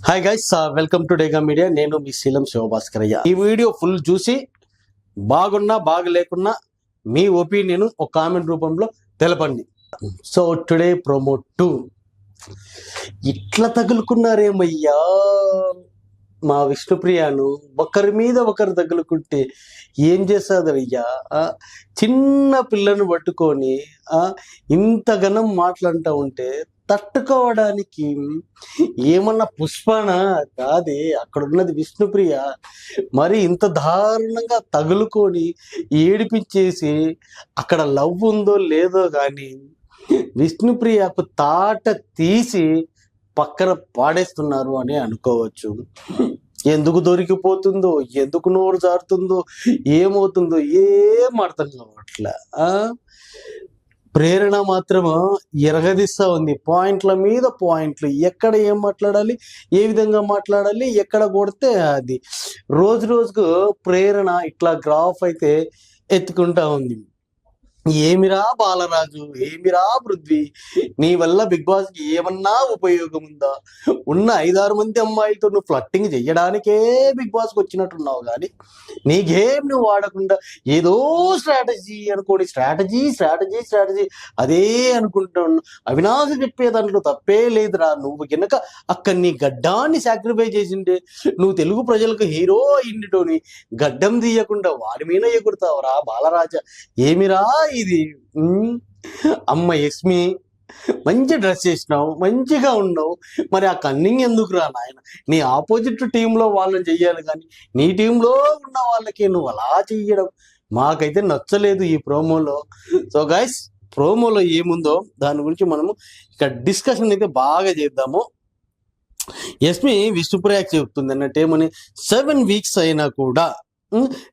Hi guys, welcome to డేగా media. నేను మీ శీలం శివ భాస్కరయ్య. ఈ వీడియో ఫుల్ చూసి బాగున్నా బాగలేకున్నా మీ ఒపీనియన్ ఒక కామెంట్ రూపంలో తెలపండి. సో టుడే Promo-2 ఇట్లా తగులుకున్నారేమయ్యా మా విష్ణుప్రియాను. ఒకరి మీద ఒకరు తగులుకుంటే ఏం చేస్తాదయ్యా? చిన్న పిల్లను పట్టుకొని ఇంతగనం మాట్లాడుతూ ఉంటే తట్టుకోవడానికి ఏమన్నా పుష్పన కాదే, అక్కడ ఉన్నది విష్ణుప్రియ. మరి ఇంత దారుణంగా తగులుకొని ఏడిపించేసి అక్కడ లవ్ ఉందో లేదో కానీ విష్ణుప్రియకు తాట తీసి పక్కన పాడేస్తున్నారు అని అనుకోవచ్చు. ఎందుకు దొరికిపోతుందో, ఎందుకు నోరు జారుతుందో, ఏమవుతుందో ఏం అర్థం కావట్లే. ప్రేరణ మాత్రము ఎరగదీస్తా ఉంది, పాయింట్ల మీద పాయింట్లు. ఎక్కడ ఏం మాట్లాడాలి, ఏ విధంగా మాట్లాడాలి, ఎక్కడ కొడితే అది. రోజు రోజుకు ప్రేరణ ఇట్లా గ్రాఫ్ అయితే ఎత్తుకుంటా ఉంది. ఏమిరా బాలరాజు, ఏమిరా పృథ్వీ, నీ వల్ల బిగ్ బాస్ కి ఏమన్నా ఉపయోగం ఉందా? ఉన్న 5-6 మంది అమ్మాయిలతో నువ్వు ఫ్లట్టింగ్ చెయ్యడానికే బిగ్ బాస్ కి వచ్చినట్టున్నావు, కానీ నీ గేమ్ నువ్వు వాడకుండా ఏదో స్ట్రాటజీ అనుకోని స్ట్రాటజీ స్ట్రాటజీ స్ట్రాటజీ అదే అనుకుంటున్నావు. అవినాశ చెప్పే దాంట్లో తప్పే లేదురా. నువ్వు గినక అక్కడ నీ గడ్డాన్ని సాక్రిఫైస్ చేసిండే, నువ్వు తెలుగు ప్రజలకు హీరో అయిండిటోని గడ్డం తీయకుండా వాడి మీద ఎగురుతావురా బాలరాజా. ఏమిరా ఇది? అమ్మ యస్మి, మంచి డ్రెస్ చేసినావు, మంచిగా ఉన్నావు, మరి ఆ కన్నింగ్ ఎందుకు రా నాయన? నీ ఆపోజిట్ టీంలో వాళ్ళని చెయ్యాలి, కానీ నీ టీంలో ఉన్న వాళ్ళకి నువ్వు అలా చెయ్యడం మాకైతే నచ్చలేదు ఈ ప్రోమోలో. సో గైస్, ప్రోమోలో ఏముందో దాని గురించి మనము ఇక్కడ డిస్కషన్ అయితే బాగా చేద్దాము. యస్మి విష్ణుప్రియకి చెప్తుంది అన్నట్టు ఏమని, 7 వీక్స్ అయినా కూడా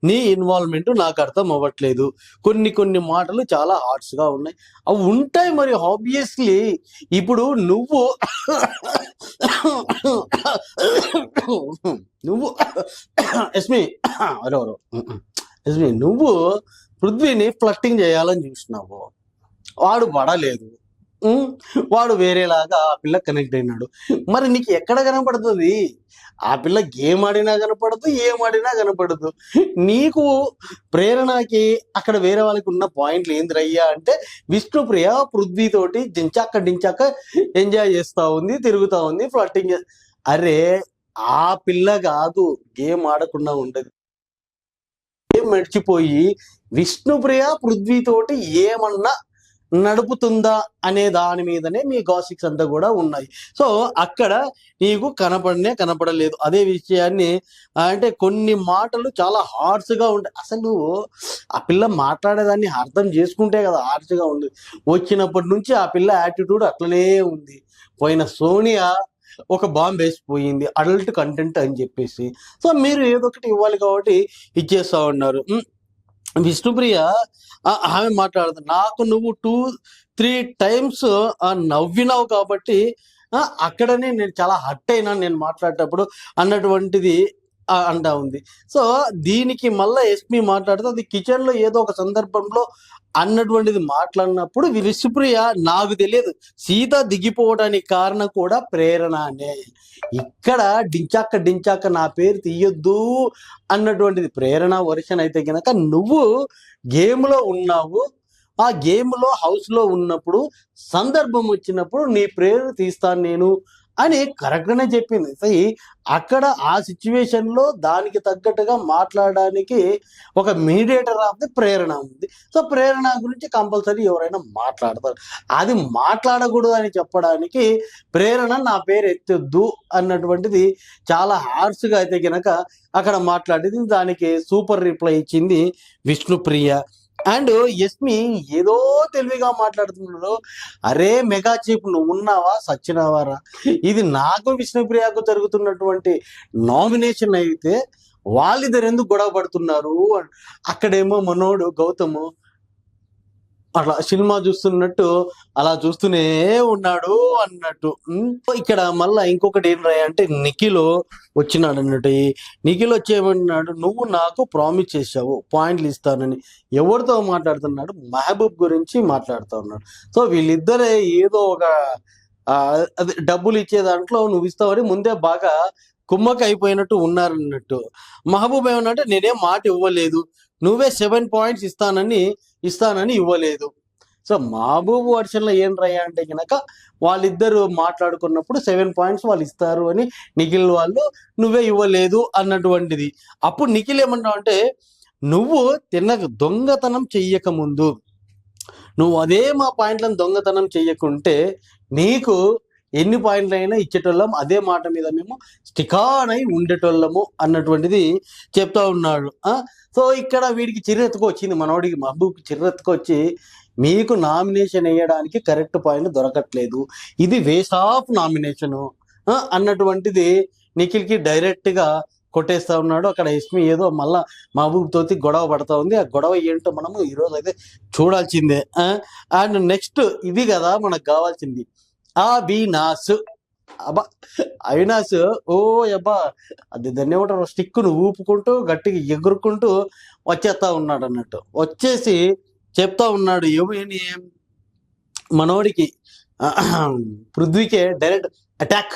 నీ ఇన్వాల్వ్మెంట్ నాకు అర్థం అవ్వట్లేదు. కొన్ని మాటలు చాలా హార్ట్స్ గా ఉన్నాయి. అవి ఉంటాయి మరి ఆబ్వియస్లీ. ఇప్పుడు నువ్వు యస్మి యస్మి నువ్వు పృథ్వీని ఫ్లట్టింగ్ చేయాలని చూసినావు, వాడు పడలేదు, వాడు వేరేలాగా ఆ పిల్ల కనెక్ట్ అయినాడు. మరి నీకు ఎక్కడ కనపడుతుంది? ఆ పిల్ల గేమ్ ఆడినా కనపడదు, ఏం ఆడినా కనపడదు. నీకు ప్రేరణకి అక్కడ వేరే వాళ్ళకి ఉన్న పాయింట్లు ఏందిరయ్యా అంటే, విష్ణుప్రియ పృథ్వీతోటి డించాక ఎంజాయ్ చేస్తూ ఉంది, తిరుగుతూ ఉంది, ఫ్లట్టింగ్. అరే ఆ పిల్ల కాదు గేమ్ ఆడకుండా ఉండదు. గేమ్ మర్చిపోయి విష్ణుప్రియ పృథ్వీతోటి ఏమన్నా నడుపుతుందా అనే దాని మీదనే మీ గాసిప్స్ అంతా కూడా ఉన్నాయి. సో అక్కడ నీకు కనపడలేదు. అదే విషయాన్ని అంటే కొన్ని మాటలు చాలా హార్ష్గా ఉంటాయి. అసలు ఆ పిల్ల మాట్లాడేదాన్ని అర్థం చేసుకుంటే కదా హార్ష్గా ఉంది. వచ్చినప్పటి నుంచి ఆ పిల్ల యాటిట్యూడ్ అట్లనే ఉంది. పోయిన సోనియా ఒక బాంబు వేసిపోయింది, అడల్ట్ కంటెంట్ అని చెప్పేసి. సో మీరు ఏదో ఒకటి ఇవ్వాలి కాబట్టి ఇచ్చేస్తా ఉన్నారు. విష్ణుప్రియ ఆమె మాట్లాడుతుంది, నాకు నువ్వు 2-3 టైమ్స్ నవ్వినావు కాబట్టి అక్కడనే నేను చాలా హర్ట్ అయినా నేను మాట్లాడేటప్పుడు అన్నటువంటిది అంటా ఉంది. సో దీనికి మళ్ళీ ఎస్పీ మాట్లాడితే అది కిచెన్ లో ఏదో ఒక సందర్భంలో అన్నటువంటిది మాట్లాడినప్పుడు విష్ణుప్రియ నాకు తెలియదు సీత దిగిపోవడానికి కారణం కూడా ప్రేరణ అనే. ఇక్కడ డించాక నా పేరు తీయొద్దు అన్నటువంటిది ప్రేరణ వర్షన్ అయితే కనుక, నువ్వు గేమ్లో ఉన్నావు, ఆ గేమ్లో హౌస్లో ఉన్నప్పుడు సందర్భం వచ్చినప్పుడు నీ పేరు తీస్తాను నేను అని కరెక్ట్గానే చెప్పింది. సో అక్కడ ఆ సిచ్యువేషన్లో దానికి తగ్గట్టుగా మాట్లాడడానికి ఒక మీడియేటర్ ఆఫ్ ది ప్రేరణ ఉంది. సో ప్రేరణ గురించి కంపల్సరీ ఎవరైనా మాట్లాడతారు. అది మాట్లాడకూడదు అని చెప్పడానికి ప్రేరణ నా పేరు ఎత్తొద్దు అన్నటువంటిది చాలా హార్ష్గా అయితే కనుక అక్కడ మాట్లాడింది. దానికి సూపర్ రిప్లై ఇచ్చింది విష్ణుప్రియ. అండ్ యస్మి ఏదో తెలివిగా మాట్లాడుతున్నారు. అరే మెగా చీఫ్, నువ్వు ఉన్నావా సచ్చినవారా? ఇది నాకు విష్ణుప్రియకు జరుగుతున్నటువంటి నామినేషన్ అయితే వాళ్ళిద్దరు ఎందుకు గొడవ పడుతున్నారు? అక్కడేమో మనోడు గౌతము అట్లా సినిమా చూస్తున్నట్టు అలా చూస్తూనే ఉన్నాడు అన్నట్టు. ఇక్కడ మళ్ళా ఇంకొకటి ఏం రాయ అంటే, నిఖిల్ వచ్చినాడు అన్నట్టు. నిఖిల్ వచ్చేమన్నాడు, నువ్వు నాకు ప్రామిస్ చేసావు పాయింట్లు ఇస్తానని. ఎవరితో మాట్లాడుతున్నాడు? మహబూబ్ గురించి మాట్లాడుతూ ఉన్నాడు. సో వీళ్ళిద్దరే ఏదో ఒక అది డబ్బులు ఇచ్చే దాంట్లో నువ్వు ఇస్తావని ముందే బాగా కుమ్మక్క అయిపోయినట్టు ఉన్నారన్నట్టు. మహబూబ్ ఏమన్నంటే నేనేం మాట ఇవ్వలేదు, నువ్వే 7 పాయింట్స్ ఇస్తానని ఇవ్వలేదు. సో మహబూబ్ వర్షన్లో ఏం రయ్యా అంటే కనుక వాళ్ళిద్దరు మాట్లాడుకున్నప్పుడు 7 పాయింట్స్ వాళ్ళు ఇస్తారు అని నిఖిల్ వాళ్ళు నువ్వే ఇవ్వలేదు అన్నటువంటిది. అప్పుడు నిఖిల్ ఏమంటావు అంటే నువ్వు దొంగతనం చెయ్యక ముందు నువ్వు అదే మా పాయింట్లను దొంగతనం చెయ్యకుంటే నీకు ఎన్ని పాయింట్లు అయినా ఇచ్చేటోళ్ళం, అదే మాట మీద మేము స్టికాన్ అయి ఉండేటోళ్ళము అన్నటువంటిది చెప్తా ఉన్నాడు. సో ఇక్కడ వీడికి చిరెత్తుకు వచ్చింది, మనోడికి మహబూబ్కి చిరెత్తుకు వచ్చి మీకు నామినేషన్ వేయడానికి కరెక్ట్ పాయింట్ దొరకట్లేదు, ఇది వేస్ట్ ఆఫ్ నామినేషను అన్నటువంటిది నిఖిల్కి డైరెక్ట్గా కొట్టేస్తా ఉన్నాడు. అక్కడ ఎస్మి ఏదో మళ్ళా మహబూబ్ తోటి గొడవ పడతా ఉంది. ఆ గొడవ ఏంటో మనము ఈరోజు అయితే చూడాల్సిందే. అండ్ నెక్స్ట్ ఇది కదా మనకు కావాల్సింది, అవినాష్. అబ్బా అవినాష్ ఓ అబ్బా అది దాన్ని ఏమంటారు, స్టిక్ను ఊపుకుంటూ గట్టిగా ఎగురుకుంటూ వచ్చేస్తా ఉన్నాడు అన్నట్టు. వచ్చేసి చెప్తా ఉన్నాడు ఏమని మనోడికి పృథ్వీకే డైరెక్ట్ అటాక్.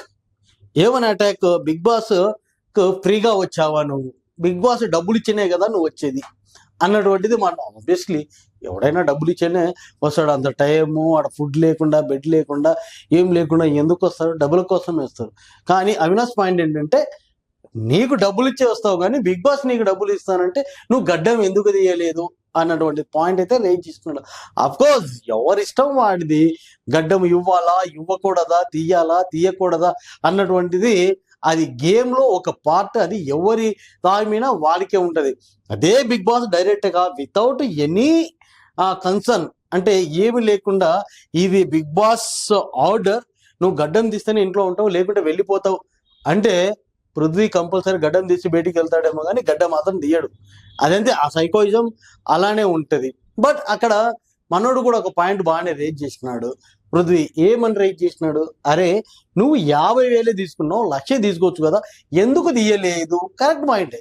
ఏమని అటాక్, బిగ్ బాస్ ఫ్రీగా వచ్చావా నువ్వు, బిగ్ బాస్ డబ్బులు ఇచ్చినే కదా నువ్వు వచ్చేది అన్నటువంటిది. మన ఆబ్వియస్లీ ఎవడైనా డబ్బులు ఇచ్చేనే వస్తాడు, అంత టైము ఆడ ఫుడ్ లేకుండా బెడ్ లేకుండా ఏం లేకుండా ఎందుకు వస్తారు, డబ్బుల కోసం వస్తారు. కానీ అవినాష్ పాయింట్ ఏంటంటే నీకు డబ్బులు ఇచ్చే వస్తావు కానీ బిగ్ బాస్ నీకు డబ్బులు ఇస్తానంటే నువ్వు గడ్డం ఎందుకు తీయలేదు అన్నటువంటి పాయింట్ అయితే రేజ్ చేస్తున్నాడు. అఫ్కోర్స్ ఎవరిష్టం వాడిది, గడ్డం ఇవ్వాలా ఇవ్వకూడదా, తీయకూడదా అన్నటువంటిది అది గేమ్లో ఒక పార్ట్, అది ఎవరి మీద వాడికే ఉంటుంది. అదే బిగ్ బాస్ డైరెక్ట్గా వితౌట్ ఎనీ కన్సర్న్ అంటే ఏమి లేకుండా ఇది బిగ్ బాస్ ఆర్డర్, నువ్వు గడ్డం తీస్తేనే ఇంట్లో ఉంటావు లేకుంటే వెళ్ళిపోతావు అంటే పృథ్వీ కంపల్సరీ గడ్డం తీసి బయటికి వెళ్తాడేమో కానీ గడ్డం మాత్రం తీయడు. అదంతే, ఆ సైకోయిజం అలానే ఉంటుంది. బట్ అక్కడ మనోడు కూడా ఒక పాయింట్ బాగానే రేజ్ చేసినాడు. పృథ్వీ ఏమని రేజ్ చేసినాడు, అరే నువ్వు 50,000 తీసుకున్నావు, 1,00,000 తీసుకోవచ్చు కదా, ఎందుకు తీయలేదు? కరెక్ట్ పాయింటే,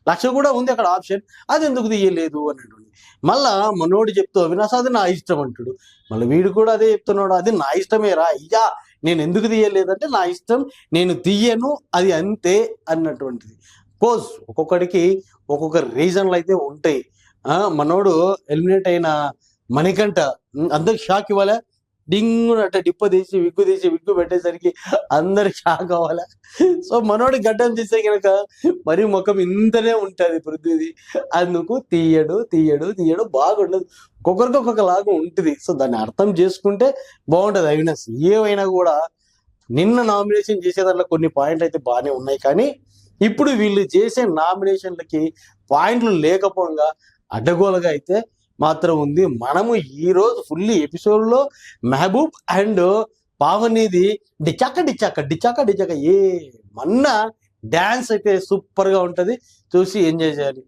1,00,000 కూడా ఉంది అక్కడ ఆప్షన్, అది ఎందుకు తీయలేదు అన్నట్టు. మళ్ళా మనోడు చెప్తూ అవినాష్ అది నా ఇష్టం అంటాడు. మళ్ళీ వీడు కూడా అదే చెప్తున్నాడు, అది నా ఇష్టమేరా అయ్యా, నేను ఎందుకు తీయలేదంటే నా ఇష్టం, నేను తీయను, అది అంతే అన్నటువంటిది. కోర్స్ ఒక్కొక్కడికి ఒక్కొక్క రీజన్లు అయితే ఉంటాయి. మనోడు ఎలిమినేట్ అయిన మణికంఠ అందరికి షాక్ ఇవ్వాలా, డింగ్ అట్ట విగ్గు పెట్టేసరికి అందరికి షాక్ అవ్వాలా. సో మనోడి గడ్డం తీస్తే కనుక మరి ముఖం ఇంతనే ఉంటుంది పృథ్వీది, అందుకు తీయడు బాగుండదు, ఒక్కొక్కరికి ఒక్కొక్కలాగా ఉంటుంది. సో దాన్ని అర్థం చేసుకుంటే బాగుంటుంది. అవినాష్ ఏమైనా కూడా నిన్న నామినేషన్ చేసే దాంట్లో కొన్ని పాయింట్లు అయితే బాగానే ఉన్నాయి, కానీ ఇప్పుడు వీళ్ళు చేసే నామినేషన్లకి పాయింట్లు లేకపోగా అడ్డగోలుగా అయితే మాత్రం ఉంది. మనము ఈరోజు ఫుల్ ఎపిసోడ్లో మెహబూబ్ అండ్ పావనిది డిచాక ఏ మన్నా డ్యాన్స్ అయితే సూపర్గా ఉంటుంది, చూసి ఎంజాయ్ చేయాలి.